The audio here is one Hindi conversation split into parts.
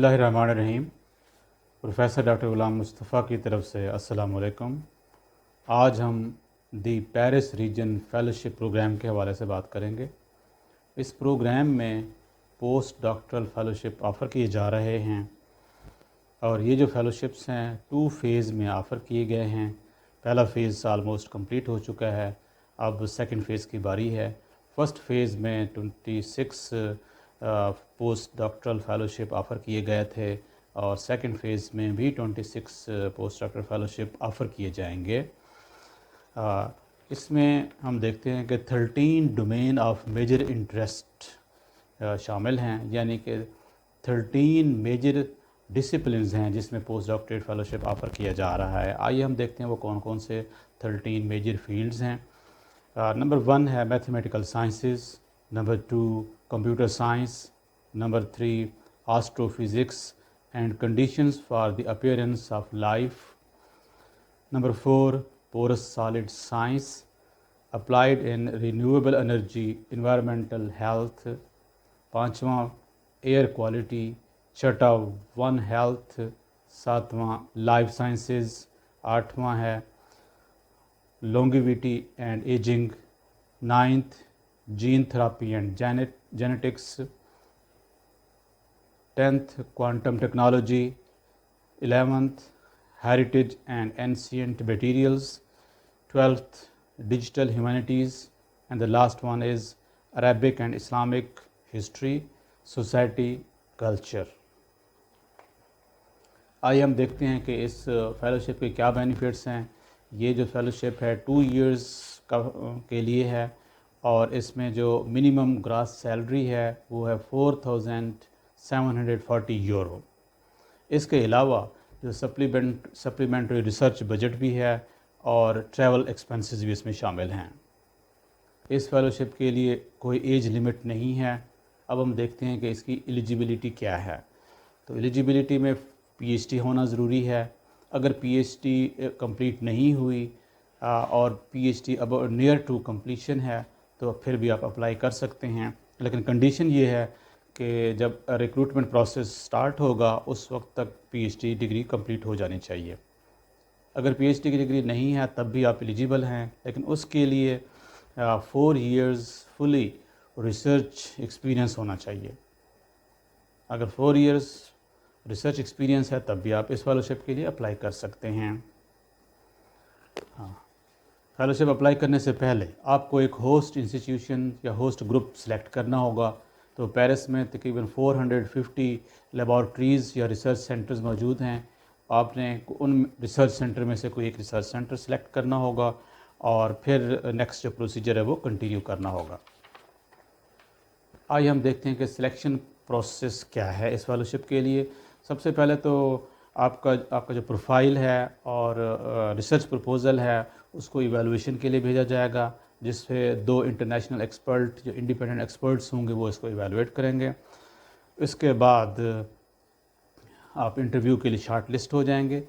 बिस्मिल्लाहिर्रहमानिर्रहीम। प्रोफेसर डॉक्टर ग़ुलाम मुस्तफ़ा की तरफ से अस्सलाम वालेकुम। आज हम दी पेरिस रीजन फेलोशिप प्रोग्राम के हवाले से बात करेंगे। इस प्रोग्राम में पोस्ट डॉक्टरल फेलोशिप ऑफ़र किए जा रहे हैं और ये जो फेलोशिप्स हैं 2 फेज़ में ऑफ़र किए गए हैं। पहला फ़ेज़ आलमोस्ट कंप्लीट हो चुका है, अब सेकंड फ़ेज़ की बारी है। फ़र्स्ट फ़ेज़ में 26 पोस्ट डॉक्टरल फेलोशिप ऑफ़र किए गए थे और सेकंड फ़ेज़ में भी 26 पोस्ट डॉक्टरल फेलोशिप ऑफ़र किए जाएंगे। इसमें हम देखते हैं कि 13 डोमेन ऑफ मेजर इंटरेस्ट शामिल हैं, यानी कि 13 मेजर डिसिप्लिन्स हैं जिसमें पोस्ट डॉक्टरेट फेलोशिप ऑफ़र किया जा रहा है। आइए हम देखते हैं वो कौन कौन से 13 मेजर फील्ड्स हैं। नंबर 1 है mathematical sciences, number 2 computer science, number 3 astrophysics and conditions for the appearance of life, number 4 porous solid science, applied in renewable energy, environmental health, पाँचवा एयर क्वालिटी, छठा वन हेल्थ, सातवां लाइफ साइंसेस, आठवां है longevity and aging, ninth gene therapy and genetics, 10th quantum technology, 11th heritage and ancient materials, 12th digital humanities, and the last one is Arabic and Islamic history, society, culture। आइए हम देखते हैं कि इस फेलोशिप के क्या बेनिफिट्स हैं। ये जो फेलोशिप है 2 इयर्स के लिए है और इसमें जो मिनिमम ग्रास सैलरी है वो है 4,740 यूरो। इसके अलावा जो सप्लीमेंट्री रिसर्च बजट भी है और ट्रैवल एक्सपेंसेस भी इसमें शामिल हैं। इस फेलोशिप के लिए कोई एज लिमिट नहीं है। अब हम देखते हैं कि इसकी एलिजिबिलिटी क्या है। तो एलिजिबिलिटी में पीएचडी होना ज़रूरी है। अगर पीएचडी कंप्लीट नहीं हुई और पीएचडी अब नियर टू कंप्लीशन है तो फिर भी आप अप्लाई कर सकते हैं, लेकिन कंडीशन ये है कि जब रिक्रूटमेंट प्रोसेस स्टार्ट होगा उस वक्त तक पीएचडी डिग्री कंप्लीट हो जानी चाहिए। अगर पीएचडी की डिग्री नहीं है तब भी आप एलिजिबल हैं, लेकिन उसके लिए 4 इयर्स फुली रिसर्च एक्सपीरियंस होना चाहिए। अगर 4 इयर्स रिसर्च एक्सपीरियंस है तब भी आप इस फेलोशिप के लिए अप्लाई कर सकते हैं। हाँ, फेलोशिप अप्लाई करने से पहले आपको एक होस्ट इंस्टीट्यूशन या होस्ट ग्रुप सेलेक्ट करना होगा। तो पेरिस में तकरीबन 450 लेबॉर्ट्रीज़ या रिसर्च सेंटर्स मौजूद हैं। आपने उन रिसर्च सेंटर में से कोई एक रिसर्च सेंटर सेलेक्ट करना होगा और फिर नेक्स्ट जो प्रोसीजर है वो कंटिन्यू करना होगा। आइए हम देखते हैं कि सिलेक्शन प्रोसेस क्या है इस फेलोशिप के लिए। सबसे पहले तो आपका जो प्रोफाइल है और रिसर्च प्रपोज़ल है उसको इवैल्यूएशन के लिए भेजा जाएगा, जिससे 2 इंटरनेशनल एक्सपर्ट जो इंडिपेंडेंट एक्सपर्ट्स होंगे वो इसको इवैल्यूएट करेंगे। इसके बाद आप इंटरव्यू के लिए शॉर्ट लिस्ट हो जाएंगे।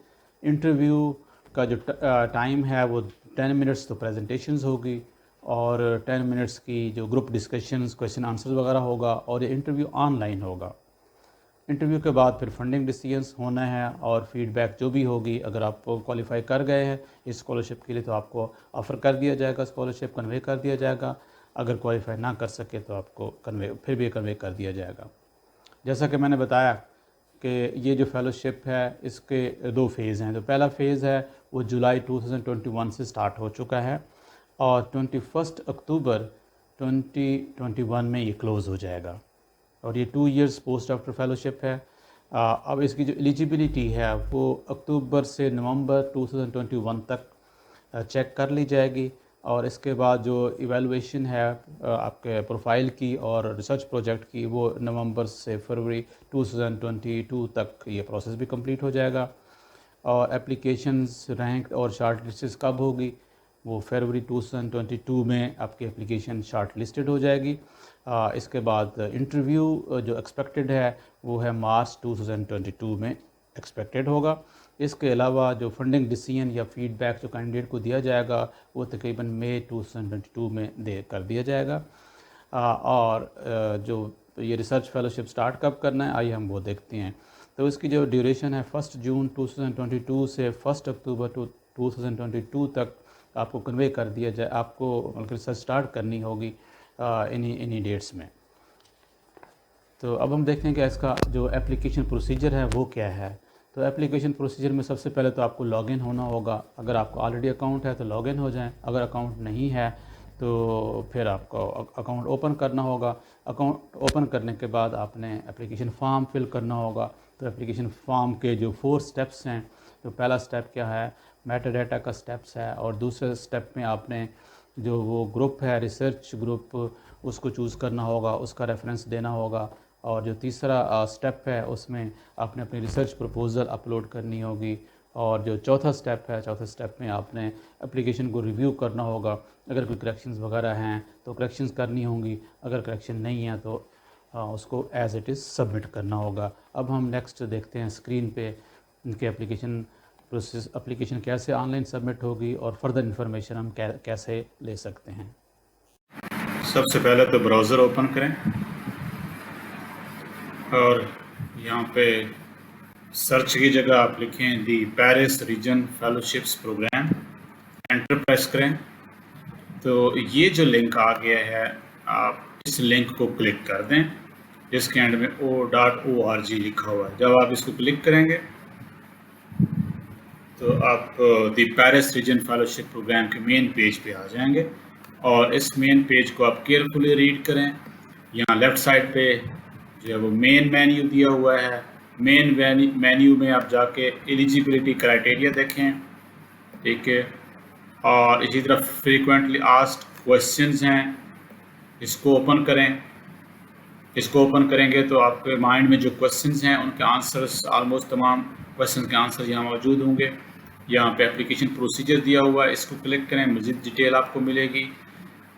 इंटरव्यू का जो टाइम है वो 10 मिनट्स तो प्रेजेंटेशंस होगी और 10 मिनट्स की जो ग्रुप डिस्कशंस, क्वेश्चन आंसर वगैरह होगा और ये इंटरव्यू ऑनलाइन होगा। इंटरव्यू के बाद फिर फंडिंग डिसीजंस होना है और फीडबैक जो भी होगी, अगर आप क्वालिफाई कर गए हैं इस स्कॉलरशिप के लिए तो आपको ऑफ़र कर दिया जाएगा, स्कॉलरशिप कन्वे कर दिया जाएगा। अगर क्वालिफाई ना कर सके तो आपको फिर कन्वे कर दिया जाएगा। जैसा कि मैंने बताया कि ये जो फेलोशिप है इसके 2 फेज़ हैं। तो पहला फ़ेज़ है वो जुलाई 2021 से स्टार्ट हो चुका है और 21 अक्टूबर 2021 में ये क्लोज़ हो जाएगा और ये 2 इयर्स पोस्ट डॉक्टर फेलोशिप है। अब इसकी जो एलिजिबिलिटी है वो अक्टूबर से नवंबर 2021 तक चेक कर ली जाएगी और इसके बाद जो इवैल्यूएशन है आपके प्रोफाइल की और रिसर्च प्रोजेक्ट की वो नवंबर से फरवरी 2022 तक ये प्रोसेस भी कंप्लीट हो जाएगा। और एप्लीकेशंस, रैंक और शॉर्ट लिस्टेड कब होगी वो फरवरी 2022 में आपकी एप्लीकेशन शॉर्ट लिस्टेड हो जाएगी। इसके बाद इंटरव्यू जो एक्सपेक्टेड है वो है मार्च 2022 में एक्सपेक्टेड होगा। इसके अलावा जो फंडिंग डिसीजन या फीडबैक जो कैंडिडेट को दिया जाएगा वो तकरीबन मई 2022 में कर दिया जाएगा। और जो ये रिसर्च फेलोशिप स्टार्ट कब करना है आइए हम वो देखते हैं। तो इसकी जो ड्यूरेशन है 1 जून 2022 से 1 अक्टूबर 2022 तक आपको कन्वे कर दिया जाए, आपको मतलब रिसर्च स्टार्ट करनी होगी इन्हीं डेट्स में। तो अब हम देखते हैं कि इसका जो एप्लीकेशन प्रोसीजर है वो क्या है। तो एप्लीकेशन प्रोसीजर में सबसे पहले तो आपको लॉगिन होना होगा। अगर आपको ऑलरेडी अकाउंट है तो लॉगिन हो जाएं, अगर अकाउंट नहीं है तो फिर आपको अकाउंट ओपन करना होगा। अकाउंट ओपन करने के बाद आपने एप्लीकेशन फॉर्म फिल करना होगा। तो एप्लीकेशन फॉर्म के जो 4 स्टेप्स हैं, तो पहला स्टेप क्या है, मेटाडाटा का स्टेप्स है, और दूसरे स्टेप में आपने जो वो ग्रुप है रिसर्च ग्रुप उसको चूज़ करना होगा, उसका रेफरेंस देना होगा। और जो तीसरा स्टेप है उसमें आपने अपनी रिसर्च प्रपोज़ल अपलोड करनी होगी। और जो चौथा स्टेप है, चौथे स्टेप में आपने एप्लीकेशन को रिव्यू करना होगा। अगर कोई करेक्शंस वगैरह हैं तो करेक्शंस करनी होंगी, अगर करेक्शन नहीं है तो उसको एज़ इट इज़ सबमिट करना होगा। अब हम नेक्स्ट देखते हैं स्क्रीन पे इनके एप्लीकेशन प्रोसेस, एप्लीकेशन कैसे ऑनलाइन सबमिट होगी और फर्दर इंफॉर्मेशन हम कैसे ले सकते हैं। सबसे पहले तो ब्राउज़र ओपन करें और यहाँ पे सर्च की जगह आप लिखें the Paris region fellowships program, enter press करें। तो ये जो लिंक आ गया है, आप इस लिंक को क्लिक कर दें जिसके एंड में o.org लिखा हुआ है। जब आप इसको क्लिक करेंगे तो आप दी पेरिस रीजन फेलोशिप प्रोग्राम के मेन पेज पे आ जाएंगे और इस मेन पेज को आप केयरफुली रीड करें। यहाँ लेफ़्ट साइड पे जो है वो मेन मेन्यू दिया हुआ है। मेन मेन्यू में आप जाके एलिजिबिलिटी क्राइटेरिया देखें, ठीक है, और इसी तरह फ्रीक्वेंटली आस्क्ड क्वेश्चंस हैं, इसको ओपन करें। इसको ओपन करेंगे तो आपके माइंड में जो क्वेश्चंस हैं उनके आंसर्स, ऑलमोस्ट तमाम क्वेश्चन के आंसर यहाँ मौजूद होंगे। यहाँ पे एप्लीकेशन प्रोसीजर दिया हुआ है, इसको क्लिक करें, मज़ीद डिटेल आपको मिलेगी।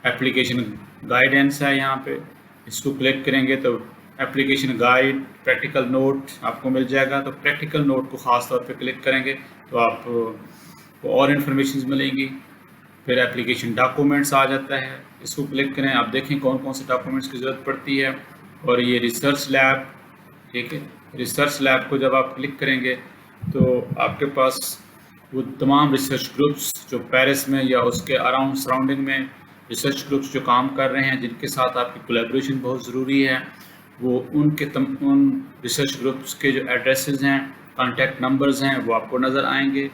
एप्लीकेशन गाइडेंस है यहाँ पे, इसको क्लिक करेंगे तो एप्लीकेशन गाइड, प्रैक्टिकल नोट आपको मिल जाएगा। तो प्रैक्टिकल नोट को ख़ास तौर पे क्लिक करेंगे तो आपको और इन्फॉर्मेशन मिलेंगी। फिर एप्लीकेशन डॉक्यूमेंट्स आ जाता है, इसको क्लिक करें, आप देखें कौन कौन से डॉक्यूमेंट्स की ज़रूरत पड़ती है। और ये रिसर्च लैब, ठीक है, रिसर्च लैब को जब आप क्लिक करेंगे तो आपके पास वो तमाम रिसर्च ग्रुप्स जो पेरिस में या उसके अराउंड सराउंडिंग में रिसर्च ग्रुप्स जो काम कर रहे हैं, जिनके साथ आपकी कोलैबोरेशन बहुत ज़रूरी है, वो उन रिसर्च ग्रुप्स के जो एड्रेसेस हैं, कॉन्टैक्ट नंबर्स हैं, वो आपको नज़र आएंगे।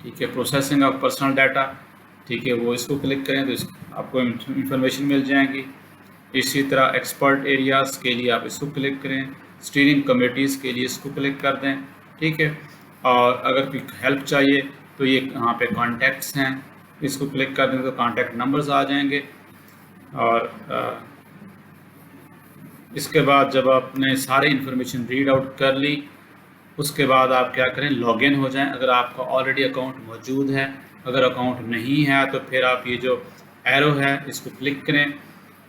ठीक है, प्रोसेसिंग ऑफ पर्सनल डाटा, ठीक है, वो इसको क्लिक करें तो आपको इंफॉर्मेशन मिल जाएगी। इसी तरह एक्सपर्ट एरियाज़ के लिए आप इसको क्लिक करें, स्टीयरिंग कमेटीज़ के लिए इसको क्लिक कर दें, ठीक है। और अगर कोई हेल्प चाहिए तो ये यहाँ पे कॉन्टैक्ट्स हैं, इसको क्लिक कर दें तो कॉन्टैक्ट नंबर्स आ जाएंगे। और इसके बाद जब आपने सारी इन्फॉर्मेशन रीड आउट कर ली, उसके बाद आप क्या करें, लॉगिन हो जाएं अगर आपका ऑलरेडी अकाउंट मौजूद है। अगर अकाउंट नहीं है तो फिर आप ये जो एरो है इसको क्लिक करें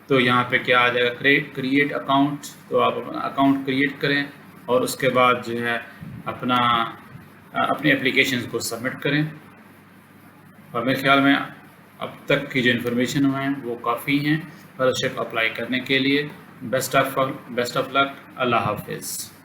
तो यहाँ पे क्या आ जाएगा, क्रिएट अकाउंट। तो आप अपना अकाउंट क्रिएट करें और उसके बाद जो है अपनी एप्लीकेशन को सबमिट करें। और मेरे ख्याल में अब तक की जो इन्फॉर्मेशन हैं वो काफ़ी हैं फेलोशिप अप्लाई करने के लिए। बेस्ट ऑफ लक, अल्लाह हाफिज़।